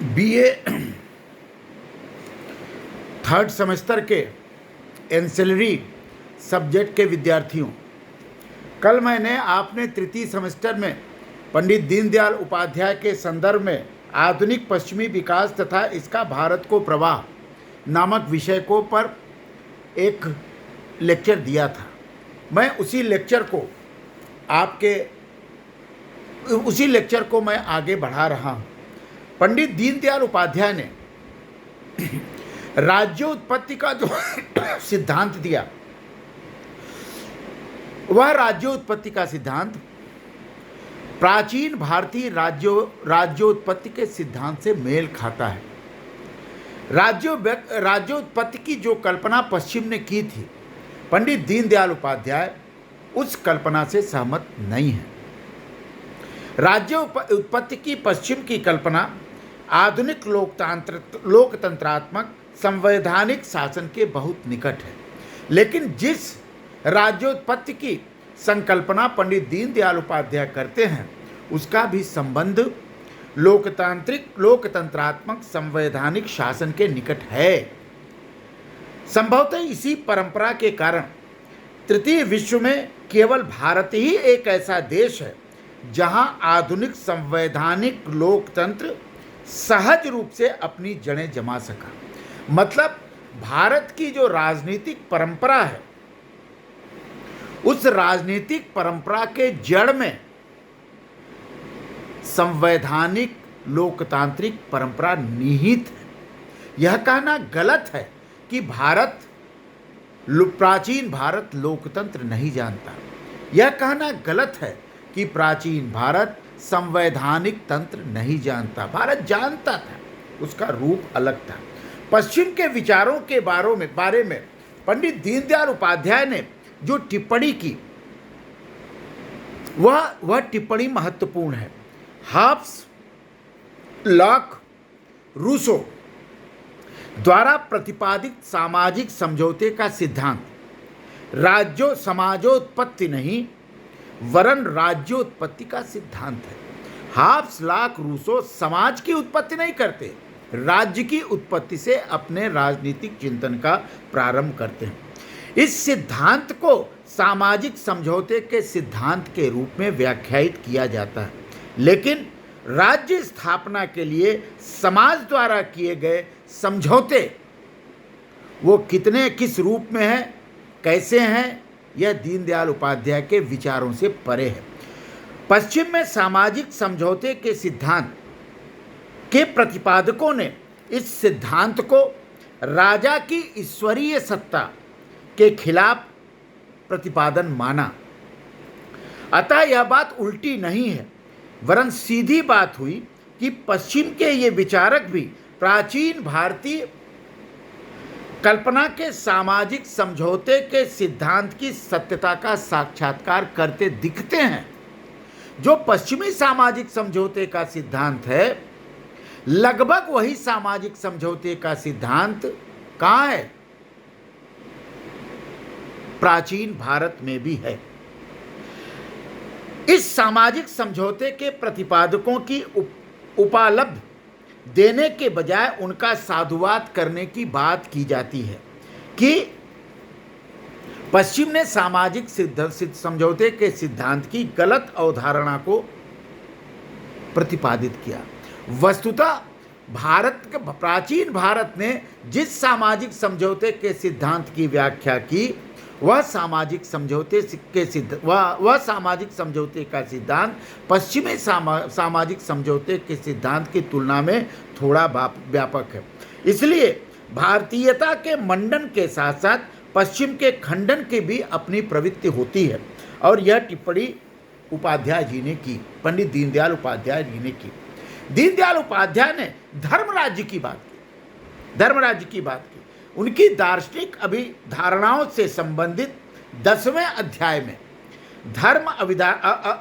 BA third semester के ancillary subject के विद्यार्थियों, कल मैंने आपने तृतीय सेमेस्टर में पंडित दीनदयाल उपाध्याय के संदर्भ में आधुनिक पश्चिमी विकास तथा इसका भारत को प्रवाह नामक विषय को पर एक लेक्चर दिया था। मैं उसी लेक्चर को मैं आगे बढ़ा रहा हूँ। पंडित दीनदयाल उपाध्याय ने राज्योत्पत्ति का जो सिद्धांत दिया, वह राज्योत्पत्ति का सिद्धांत प्राचीन भारतीय राज्योत्पत्ति के सिद्धांत से मेल खाता है। राज्योत्पत्ति की जो कल्पना पश्चिम ने की थी, पंडित दीनदयाल उपाध्याय उस कल्पना से सहमत नहीं है। राज्य उत्पत्ति की पश्चिम की कल्पना आधुनिक लोकतंत्रात्मक संवैधानिक शासन के बहुत निकट है, लेकिन जिस राज्योत्पत्ति की संकल्पना पंडित दीनदयाल उपाध्याय करते हैं, उसका भी संबंध लोकतंत्रात्मक संवैधानिक शासन के निकट है। संभवतः इसी परंपरा के कारण तृतीय विश्व में केवल भारत ही एक ऐसा देश है जहां आधुनिक संवैधानिक लोकतंत्र सहज रूप से अपनी जड़ें जमा सका। मतलब भारत की जो राजनीतिक परंपरा है, उस राजनीतिक परंपरा के जड़ में संवैधानिक लोकतांत्रिक परंपरा निहित है। यह कहना गलत है कि प्राचीन भारत लोकतंत्र नहीं जानता। यह कहना गलत है कि प्राचीन भारत संवैधानिक तंत्र नहीं जानता। भारत जानता था, उसका रूप अलग था। पश्चिम के विचारों के बारे में पंडित दीनदयाल उपाध्याय ने जो टिप्पणी की, वह टिप्पणी महत्वपूर्ण है। हॉब्स, लॉक, रूसो द्वारा प्रतिपादित सामाजिक समझौते का सिद्धांत समाजोत्पत्ति नहीं वरन राज्योत्पत्ति का सिद्धांत है। हॉब्स, लॉक, रूसो समाज की उत्पत्ति नहीं करते, राज्य की उत्पत्ति से अपने राजनीतिक चिंतन का प्रारंभ करते हैं। इस सिद्धांत को सामाजिक समझौते के सिद्धांत के रूप में व्याख्यायित किया जाता है, लेकिन राज्य स्थापना के लिए समाज द्वारा किए गए समझौते वो किस रूप में है, कैसे हैं, यह दीनदयाल उपाध्याय के विचारों से परे है। पश्चिम में सामाजिक समझौते के सिद्धांत के प्रतिपादकों ने इस सिद्धांत को राजा की ईश्वरीय सत्ता के खिलाफ प्रतिपादन माना। अतः यह बात उल्टी नहीं है, वरन सीधी बात हुई कि पश्चिम के ये विचारक भी प्राचीन भारतीय कल्पना के सामाजिक समझौते के सिद्धांत की सत्यता का साक्षात्कार करते दिखते हैं। जो पश्चिमी सामाजिक समझौते का सिद्धांत है, लगभग वही सामाजिक समझौते का सिद्धांत कहाँ है? प्राचीन भारत में भी है। इस सामाजिक समझौते के प्रतिपादकों की उपालब्ध देने के बजाय उनका साधुवाद करने की बात की जाती है कि पश्चिम ने सामाजिक समझौते के सिद्धांत की गलत अवधारणा को प्रतिपादित किया। वस्तुतः प्राचीन भारत ने जिस सामाजिक समझौते के सिद्धांत की व्याख्या की, वह सामाजिक समझौते का सिद्धांत पश्चिमी सामाजिक समझौते के सिद्धांत की तुलना में थोड़ा व्यापक है। इसलिए भारतीयता के मंडन के साथ साथ पश्चिम के खंडन की भी अपनी प्रवृत्ति होती है। और यह टिप्पणी उपाध्याय जी ने की, पंडित दीनदयाल उपाध्याय जी ने की। दीनदयाल उपाध्याय ने धर्मराज्य की बात की। उनकी दार्शनिक अभिधारणाओं से संबंधित 10वें अध्याय में धर्म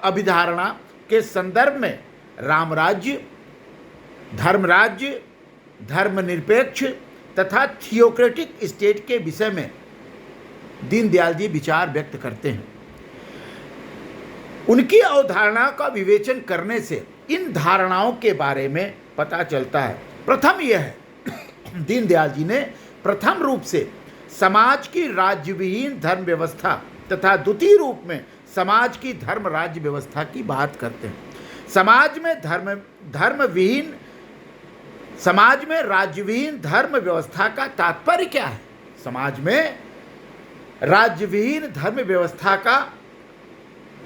अभिधारणा के संदर्भ में रामराज्य, धर्मराज्य, धर्मनिरपेक्ष तथा थियोक्रेटिक स्टेट के विषय में दीनदयाल जी विचार व्यक्त करते हैं। उनकी अवधारणा का विवेचन करने से इन धारणाओं के बारे में पता चलता है। प्रथम यह है, दीनदयाल जी ने प्रथम रूप से समाज की राज्यविहीन धर्म व्यवस्था तथा द्वितीय रूप में समाज की धर्म राज्य व्यवस्था की बात करते हैं। समाज में राज्यविहीन धर्म व्यवस्था का तात्पर्य क्या है? समाज में राज्यविहीन धर्म व्यवस्था का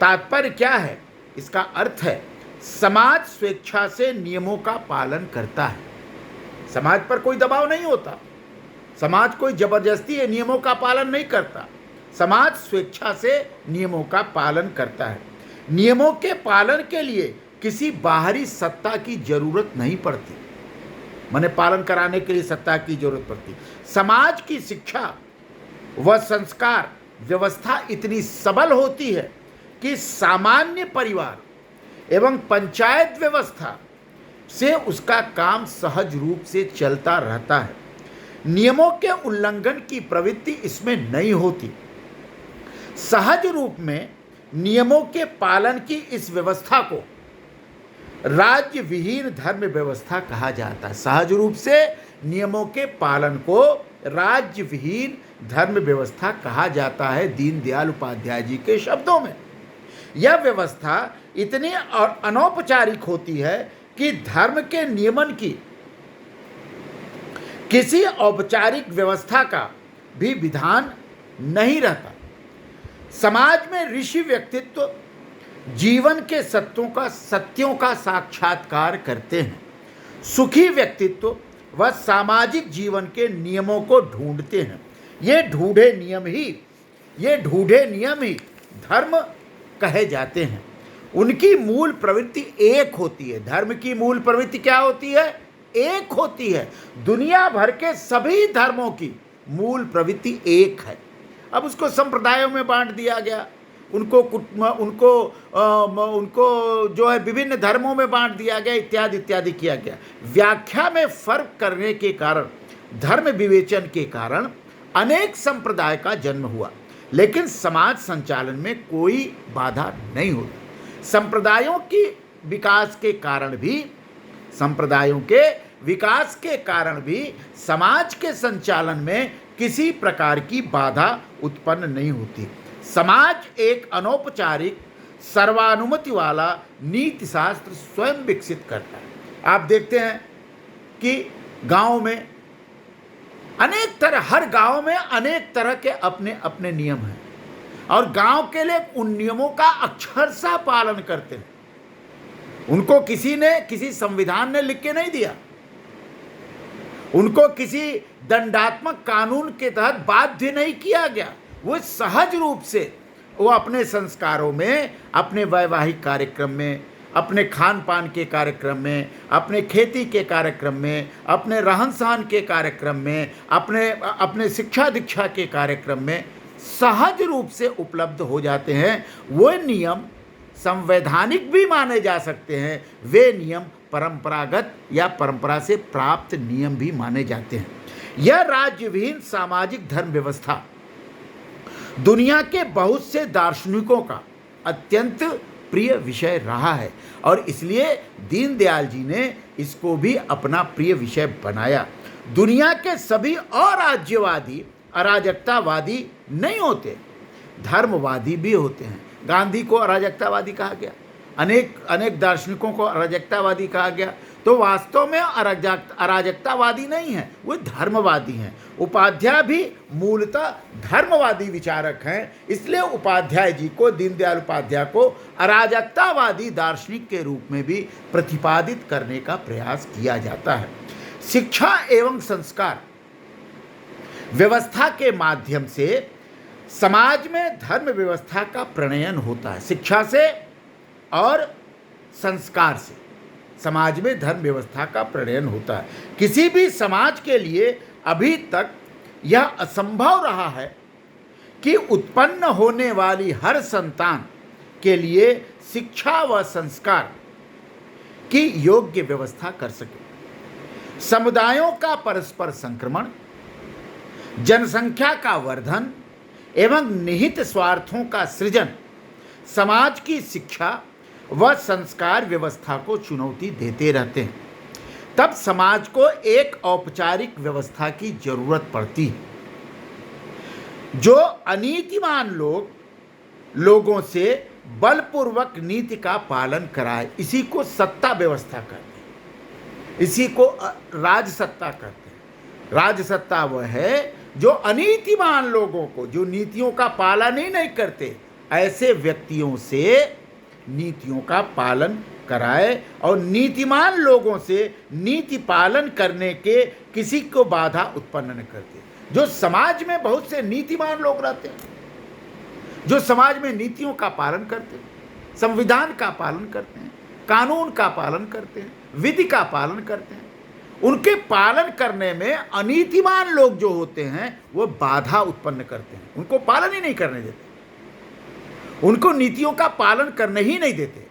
तात्पर्य क्या है? इसका अर्थ है समाज स्वेच्छा से नियमों का पालन करता है। समाज पर कोई दबाव नहीं होता, समाज कोई जबरदस्ती नियमों का पालन नहीं करता, समाज स्वेच्छा से नियमों का पालन करता है। नियमों के पालन के लिए किसी बाहरी सत्ता की जरूरत नहीं पड़ती, माने पालन कराने के लिए सत्ता की जरूरत पड़ती। समाज की शिक्षा व संस्कार व्यवस्था इतनी सबल होती है कि सामान्य परिवार एवं पंचायत व्यवस्था से उसका काम सहज रूप से चलता रहता है। नियमों के उल्लंघन की प्रवृत्ति इसमें नहीं होती। सहज रूप में नियमों के पालन की इस व्यवस्था को राज्य विहीन धर्म व्यवस्था कहा जाता है। सहज रूप से नियमों के पालन को राज्य विहीन धर्म व्यवस्था कहा जाता है। दीनदयाल उपाध्याय जी के शब्दों में यह व्यवस्था इतनी अनौपचारिक होती है कि धर्म के नियमन की किसी औपचारिक व्यवस्था का भी विधान नहीं रहता। समाज में ऋषि व्यक्तित्व जीवन के सत्यों का साक्षात्कार करते हैं। सुखी व्यक्तित्व व सामाजिक जीवन के नियमों को ढूंढते हैं। ये ढूंढे नियम ही धर्म कहे जाते हैं। उनकी मूल प्रवृत्ति एक होती है। धर्म की मूल प्रवृत्ति क्या होती है? एक होती है। दुनिया भर के सभी धर्मों की मूल प्रवृत्ति एक है। अब उसको संप्रदायों में बांट दिया गया, उनको जो है विभिन्न धर्मों में बांट दिया गया, इत्यादि इत्यादि किया गया। व्याख्या में फर्क करने के कारण, धर्म विवेचन के कारण अनेक संप्रदाय का जन्म हुआ, लेकिन समाज संचालन में कोई बाधा नहीं होती। संप्रदायों के विकास के कारण भी समाज के संचालन में किसी प्रकार की बाधा उत्पन्न नहीं होती। समाज एक अनौपचारिक सर्वानुमति वाला नीति शास्त्र स्वयं विकसित करता है। आप देखते हैं कि गांव में हर गांव में अनेक तरह के अपने अपने नियम हैं और गांव के लोग उन नियमों का अक्षरशः पालन करते हैं। उनको किसी संविधान ने लिख के नहीं दिया, उनको किसी दंडात्मक कानून के तहत बाध्य नहीं किया गया। वो सहज रूप से वो अपने संस्कारों में, अपने वैवाहिक कार्यक्रम में, अपने खान पान के कार्यक्रम में, अपने खेती के कार्यक्रम में, अपने रहन सहन के कार्यक्रम में, अपने शिक्षा दीक्षा के कार्यक्रम में सहज रूप से उपलब्ध हो जाते हैं। वो नियम संवैधानिक भी माने जा सकते हैं, वे नियम परंपरागत या परंपरा से प्राप्त नियम भी माने जाते हैं। यह राज्यविहीन सामाजिक धर्म व्यवस्था दुनिया के बहुत से दार्शनिकों का अत्यंत प्रिय विषय रहा है और इसलिए दीनदयाल जी ने इसको भी अपना प्रिय विषय बनाया। दुनिया के सभी अराज्यवादी अराजकतावादी नहीं होते, धर्मवादी भी होते हैं। गांधी को अराजकतावादी कहा गया, अनेक दार्शनिकों को अराजकतावादी कहा गया, तो वास्तव में अराजकतावादी नहीं है, वो धर्मवादी हैं। उपाध्याय भी मूलतः धर्मवादी विचारक हैं, इसलिए उपाध्याय जी को, दीनदयाल उपाध्याय को अराजकतावादी दार्शनिक के रूप में भी प्रतिपादित करने का प्रयास किया जाता है। शिक्षा एवं संस्कार व्यवस्था के माध्यम से समाज में धर्म व्यवस्था का प्रणयन होता है। शिक्षा से और संस्कार से समाज में धर्म व्यवस्था का प्रणयन होता है। किसी भी समाज के लिए अभी तक यह असंभव रहा है कि उत्पन्न होने वाली हर संतान के लिए शिक्षा व संस्कार की योग्य व्यवस्था कर सके। समुदायों का परस्पर संक्रमण, जनसंख्या का वर्धन एवं निहित स्वार्थों का सृजन समाज की शिक्षा व संस्कार व्यवस्था को चुनौती देते रहते हैं, तब समाज को एक औपचारिक व्यवस्था की जरूरत पड़ती है जो अनीतिमान लोगों से बलपूर्वक नीति का पालन कराए। इसी को सत्ता व्यवस्था कहते हैं, इसी को राजसत्ता कहते हैं। राजसत्ता वह है जो अनीतिमान लोगों को, जो नीतियों का पालन ही नहीं करते, ऐसे व्यक्तियों से नीतियों का पालन कराए और नीतिमान लोगों से नीति पालन करने के किसी को बाधा उत्पन्न न करते। जो समाज में बहुत से नीतिमान लोग रहते हैं, जो समाज में नीतियों का पालन करते हैं, संविधान का पालन करते हैं, कानून का पालन करते हैं, विधि का पालन करते हैं, उनके पालन करने में अनीतिमान लोग जो होते हैं वो बाधा उत्पन्न करते हैं, उनको पालन ही नहीं करने देते, उनको नीतियों का पालन करने ही नहीं देते।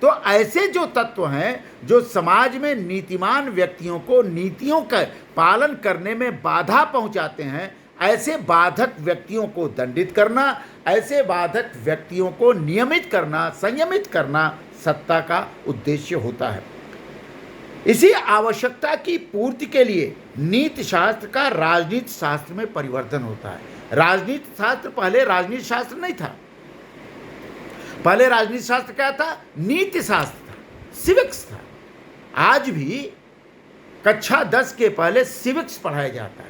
तो ऐसे जो तत्व हैं जो समाज में नीतिमान व्यक्तियों को नीतियों का पालन करने में बाधा पहुंचाते हैं, ऐसे बाधक व्यक्तियों को दंडित करना, ऐसे बाधक व्यक्तियों को नियमित करना, संयमित करना सत्ता का उद्देश्य होता है। इसी आवश्यकता की पूर्ति के लिए नीति शास्त्र का राजनीति शास्त्र में परिवर्तन होता है। राजनीति शास्त्र पहले राजनीति शास्त्र नहीं था, पहले राजनीति शास्त्र क्या था? नीति शास्त्र था, सिविक्स था। आज भी कक्षा 10 के पहले सिविक्स पढ़ाया जाता है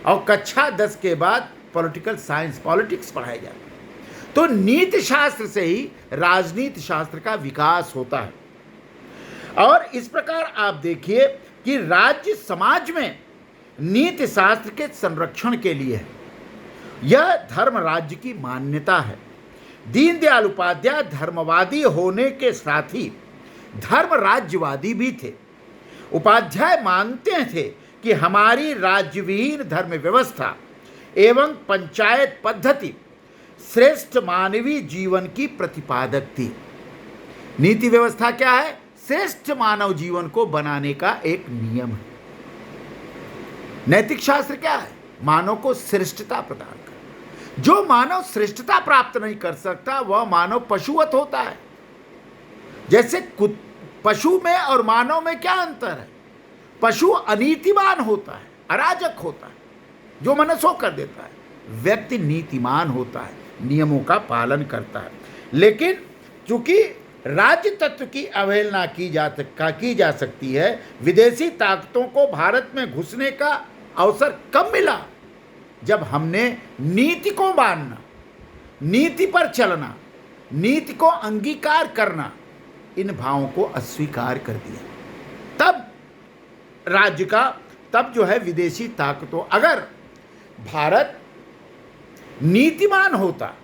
और कक्षा 10 के बाद पॉलिटिकल साइंस, पॉलिटिक्स पढ़ाया जाता है। तो नीति शास्त्र से ही राजनीति शास्त्र का विकास होता है। और इस प्रकार आप देखिए कि राज्य समाज में नीति शास्त्र के संरक्षण के लिए है। यह धर्म राज्य की मान्यता है। दीनदयाल उपाध्याय धर्मवादी होने के साथ ही धर्म राज्यवादी भी थे। उपाध्याय मानते थे कि हमारी राज्यविहीन धर्म व्यवस्था एवं पंचायत पद्धति श्रेष्ठ मानवीय जीवन की प्रतिपादक थी। नीति व्यवस्था क्या है? श्रेष्ठ मानव जीवन को बनाने का एक नियम है। नैतिक शास्त्र क्या है? मानव को श्रेष्ठता प्रदान कर। जो मानव श्रेष्ठता प्राप्त नहीं कर सकता वह मानव पशुवत होता है। जैसे पशु में और मानव में क्या अंतर है? पशु अनीतिमान होता है, अराजक होता है, जो मन सो कर देता है। व्यक्ति नीतिमान होता है, नियमों का पालन करता है। लेकिन चूंकि राज्य तत्व की अवहेलना की जा सकती है, विदेशी ताकतों को भारत में घुसने का अवसर कब मिला? जब हमने नीति को मानना, नीति पर चलना, नीति को अंगीकार करना, इन भावों को अस्वीकार कर दिया। तब राज्य का, तब जो है विदेशी ताकतों, अगर भारत नीतिमान होता,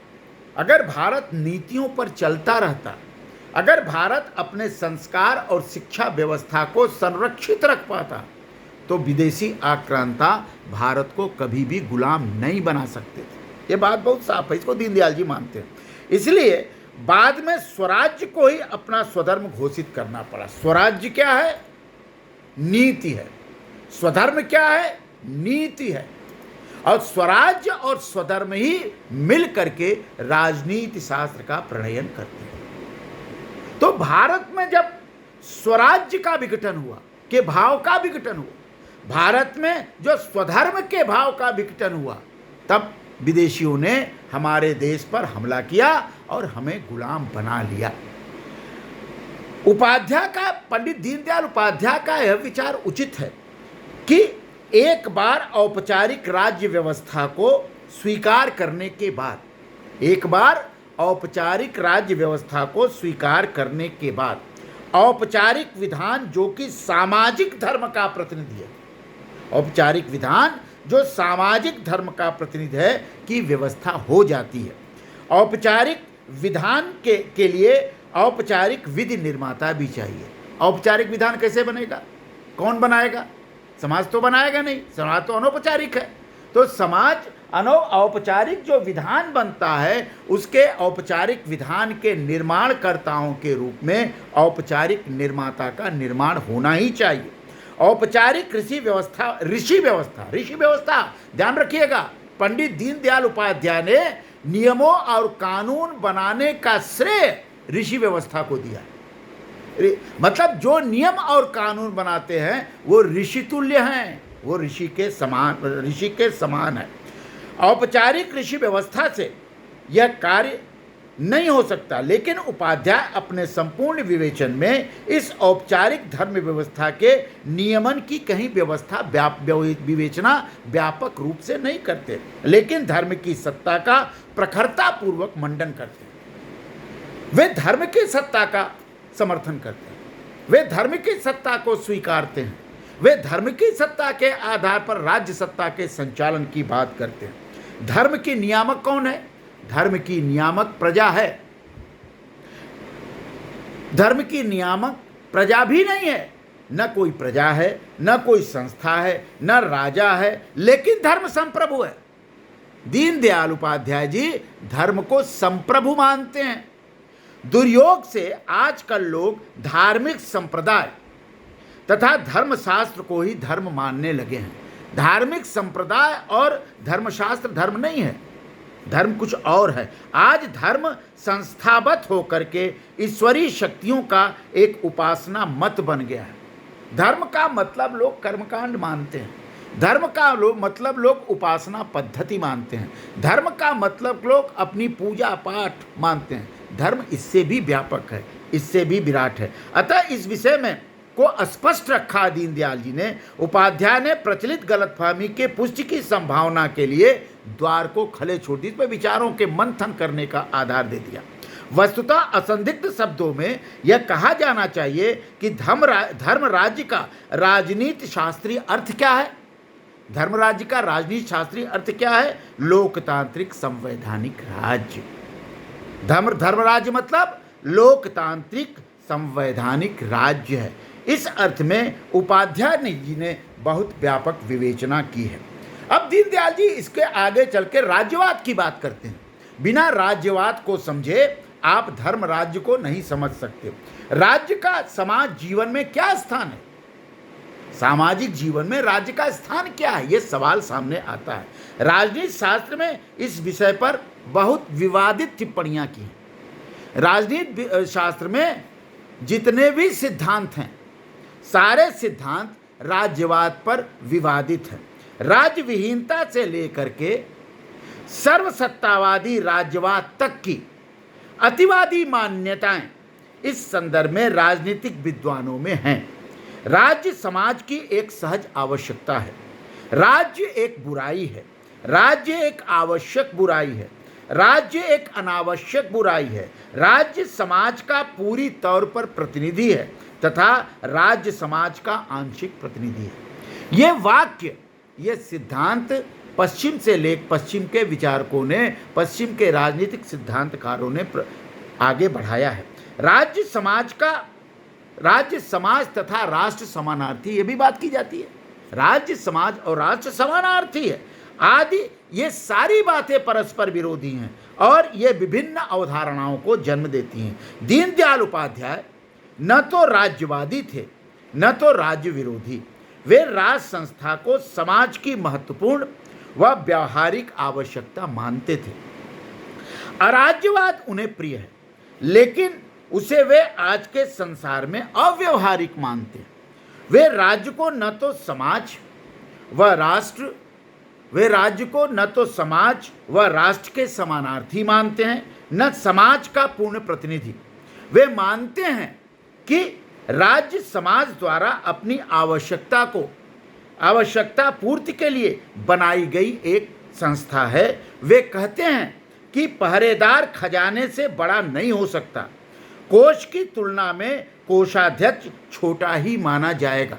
अगर भारत नीतियों पर चलता रहता, अगर भारत अपने संस्कार और शिक्षा व्यवस्था को संरक्षित रख पाता, तो विदेशी आक्रांता भारत को कभी भी गुलाम नहीं बना सकते थे। ये बात बहुत साफ है, इसको दीनदयाल जी मानते हैं। इसलिए बाद में स्वराज्य को ही अपना स्वधर्म घोषित करना पड़ा। स्वराज्य क्या है? नीति है। स्वधर्म क्या है? नीति है। और स्वराज्य और स्वधर्म ही मिल करके राजनीति शास्त्र का प्रणयन करते हैं। तो भारत में जब स्वराज्य का विघटन हुआ, के भाव का विघटन हुआ, भारत में जो स्वधर्म के भाव का विघटन हुआ, तब विदेशियों ने हमारे देश पर हमला किया और हमें गुलाम बना लिया। उपाध्याय का, पंडित दीनदयाल उपाध्याय का यह विचार उचित है कि एक बार औपचारिक राज्य व्यवस्था को स्वीकार करने के बाद, एक बार औपचारिक राज्य व्यवस्था को स्वीकार करने के बाद औपचारिक विधान जो कि सामाजिक धर्म का प्रतिनिधि है, औपचारिक विधान जो सामाजिक धर्म का प्रतिनिधि है की व्यवस्था हो जाती है। औपचारिक विधान के लिए औपचारिक विधि निर्माता भी चाहिए। औपचारिक विधान कैसे बनेगा? कौन बनाएगा? समाज तो बनाएगा नहीं, समाज तो अनौपचारिक है। तो समाज औपचारिक जो विधान बनता है, उसके औपचारिक विधान के निर्माणकर्ताओं के रूप में औपचारिक निर्माता का निर्माण होना ही चाहिए। औपचारिक ऋषि व्यवस्था ध्यान रखिएगा, पंडित दीनदयाल उपाध्याय ने नियमों और कानून बनाने का श्रेय ऋषि व्यवस्था को दिया है। मतलब जो नियम और कानून बनाते हैं वो ऋषि तुल्य हैं, वो ऋषि के समान है। औपचारिक ऋषि व्यवस्था से यह कार्य नहीं हो सकता, लेकिन उपाध्याय अपने संपूर्ण विवेचन में इस औपचारिक धर्म व्यवस्था के नियमन की कहीं विवेचना व्यापक रूप से नहीं करते, लेकिन धर्म की सत्ता का प्रखरता पूर्वक मंडन करते हैं। वे धर्म की सत्ता का समर्थन करते हैं, वे धर्म की सत्ता को स्वीकारते हैं, वे धर्म की सत्ता के आधार पर राज्य सत्ता के संचालन की बात करते हैं। धर्म की नियामक कौन है? धर्म की नियामक प्रजा है। धर्म की नियामक प्रजा भी नहीं है, न कोई प्रजा है, न कोई संस्था है, न राजा है, लेकिन धर्म संप्रभु है। दीनदयाल उपाध्याय जी धर्म को संप्रभु मानते हैं। दुर्योग से आजकल लोग धार्मिक संप्रदाय तथा धर्मशास्त्र को ही धर्म मानने लगे हैं। धार्मिक संप्रदाय और धर्मशास्त्र धर्म नहीं है, धर्म कुछ और है। आज धर्म संस्थागत होकर के ईश्वरीय शक्तियों का एक उपासना मत बन गया है। धर्म का मतलब लोग कर्मकांड मानते हैं, धर्म का मतलब लोग उपासना पद्धति मानते हैं, धर्म का मतलब लोग अपनी पूजा पाठ मानते हैं। धर्म इससे भी व्यापक है, इससे भी विराट है। अतः इस विषय में को स्पष्ट रखा दीनदयाल जी ने। उपाध्याय ने प्रचलित गलतफहमी के पुष्टि की संभावना के लिए द्वार को खले छोड़ दी, इस पर विचारों के मंथन करने का आधार दे दिया। वस्तुतः असंदिग्ध शब्दों में यह कहा जाना चाहिए कि धर्म राज्य का राजनीति शास्त्रीय अर्थ क्या है? धर्म राज्य का राजनीति शास्त्रीय अर्थ क्या है? लोकतांत्रिक संवैधानिक राज्य। धर्म राज्य मतलब लोकतांत्रिक संवैधानिक राज्य है। इस अर्थ में उपाध्याय जी ने बहुत व्यापक विवेचना की है। अब दीनदयाल जी इसके आगे चल के राज्यवाद की बात करते हैं। बिना राज्यवाद को समझे आप धर्म राज्य को नहीं समझ सकते। राज्य का समाज जीवन में क्या स्थान है? सामाजिक जीवन में राज्य का स्थान क्या है, यह सवाल सामने आता है। राजनीति शास्त्र में इस विषय पर बहुत विवादित टिप्पणियां की हैं। राजनीति शास्त्र में जितने भी सिद्धांत हैं, सारे सिद्धांत राज्यवाद पर विवादित हैं। राज्य विहीनता से लेकर के सर्वसत्तावादी राज्यवाद तक की अतिवादी मान्यताएं इस संदर्भ में राजनीतिक विद्वानों में हैं। राज्य समाज की एक सहज आवश्यकता है। राज्य एक बुराई है, राज्य एक आवश्यक बुराई है, राज्य एक अनावश्यक बुराई है। राज्य समाज का पूरी तौर पर प्रतिनिधि है तथा राज्य समाज का आंशिक प्रतिनिधि है। ये वाक्य, ये सिद्धांत पश्चिम के विचारकों ने, पश्चिम के राजनीतिक सिद्धांतकारों ने आगे बढ़ाया है। राज्य समाज तथा राष्ट्र समानार्थी, ये भी बात की जाती है। राज्य समाज और राष्ट्र समानार्थी है आदि, ये सारी बातें परस्पर विरोधी हैं और ये विभिन्न अवधारणाओं को जन्म देती हैं। दीनदयाल उपाध्याय न तो राज्यवादी थे न तो राज्य विरोधी। वे राज संस्था को समाज की महत्वपूर्ण व व्यावहारिक आवश्यकता मानते थे। अराज्यवाद उन्हें प्रिय है, लेकिन उसे वे आज के संसार में अव्यवहारिक मानते हैं। वे राज्य को न तो समाज व राष्ट्र के समानार्थी मानते हैं, न समाज का पूर्ण प्रतिनिधि। वे मानते हैं कि राज्य समाज द्वारा अपनी आवश्यकता पूर्ति के लिए बनाई गई एक संस्था है। वे कहते हैं कि पहरेदार खजाने से बड़ा नहीं हो सकता, कोष की तुलना में कोषाध्यक्ष छोटा ही माना जाएगा।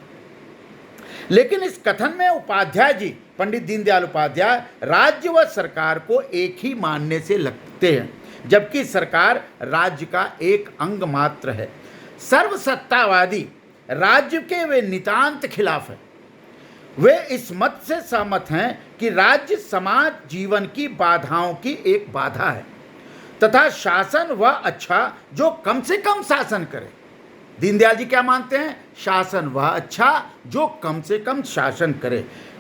लेकिन इस कथन में उपाध्याय जी, पंडित दीनदयाल उपाध्याय, राज्य व सरकार को एक ही मानने से लगते हैं, जबकि सरकार राज्य का एक अंग मात्र है। सर्वसत्तावादी राज्य के वे नितांत खिलाफ हैं। वे इस मत से सहमत हैं कि राज्य समाज जीवन की बाधाओं की एक बाधा है तथा शासन वह अच्छा जो कम से कम शासन करे। दीनदयाल जी क्या मानते हैं? शासन वह अच्छा जो कम से कम शासन करे।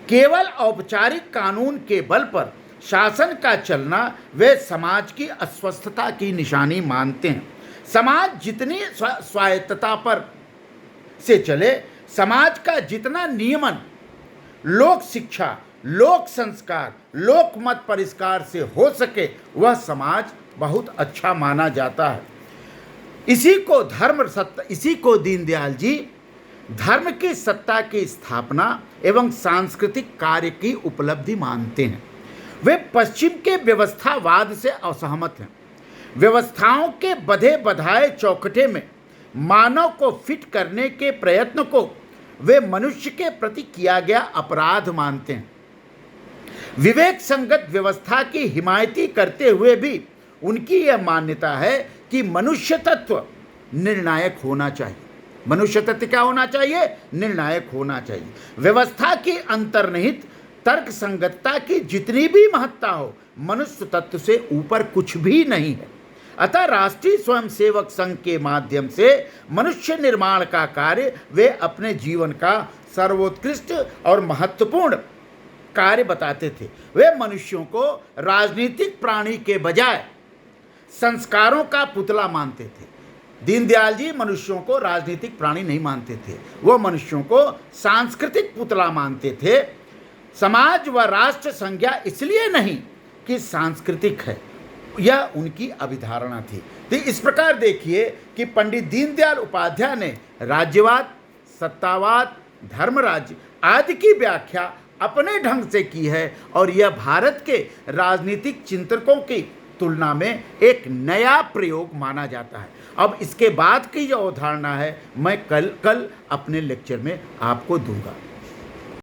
केवल औपचारिक कानून के बल पर शासन का चलना वे समाज की अस्वस्थता की निशानी मानते हैं। समाज जितनी स्वायत्तता पर से चले, समाज का जितना नियमन लोक शिक्षा, लोक संस्कार, लोक मत परिष्कार से हो सके, वह समाज बहुत अच्छा माना जाता है। इसी को धर्म सत्ता, इसी को दीनदयाल जी धर्म की सत्ता की स्थापना एवं सांस्कृतिक कार्य की उपलब्धि मानते हैं। वे पश्चिम के व्यवस्थावाद से असहमत हैं। व्यवस्थाओं के बधे बधाए चौखटे में मानव को फिट करने के प्रयत्न को वे मनुष्य के प्रति किया गया अपराध मानते हैं। विवेक संगत व्यवस्था की हिमायती करते हुए भी उनकी यह मान्यता है कि मनुष्य तत्व निर्णायक होना चाहिए। मनुष्य तत्व क्या होना चाहिए? निर्णायक होना चाहिए। व्यवस्था की अंतर्निहित तर्क संगतता की जितनी भी महत्ता हो, मनुष्य तत्व से ऊपर कुछ भी नहीं है। अतः राष्ट्रीय स्वयंसेवक संघ के माध्यम से मनुष्य निर्माण का कार्य वे अपने जीवन का सर्वोत्कृष्ट और महत्वपूर्ण कार्य बताते थे। वे मनुष्यों को राजनीतिक प्राणी के बजाय संस्कारों का पुतला मानते थे। दीनदयाल जी मनुष्यों को राजनीतिक प्राणी नहीं मानते थे, वो मनुष्यों को सांस्कृतिक पुतला मानते थे। समाज व राष्ट्र संज्ञा इसलिए नहीं कि सांस्कृतिक है, यह उनकी अभिधारणा थी। तो इस प्रकार देखिए कि पंडित दीनदयाल उपाध्याय ने राज्यवाद, सत्तावाद, धर्मराज्य आदि की व्याख्या अपने ढंग से की है और यह भारत के राजनीतिक चिंतकों की तुलना में एक नया प्रयोग माना जाता है। अब इसके बाद की जो अवधारणा है मैं कल अपने लेक्चर में आपको दूंगा।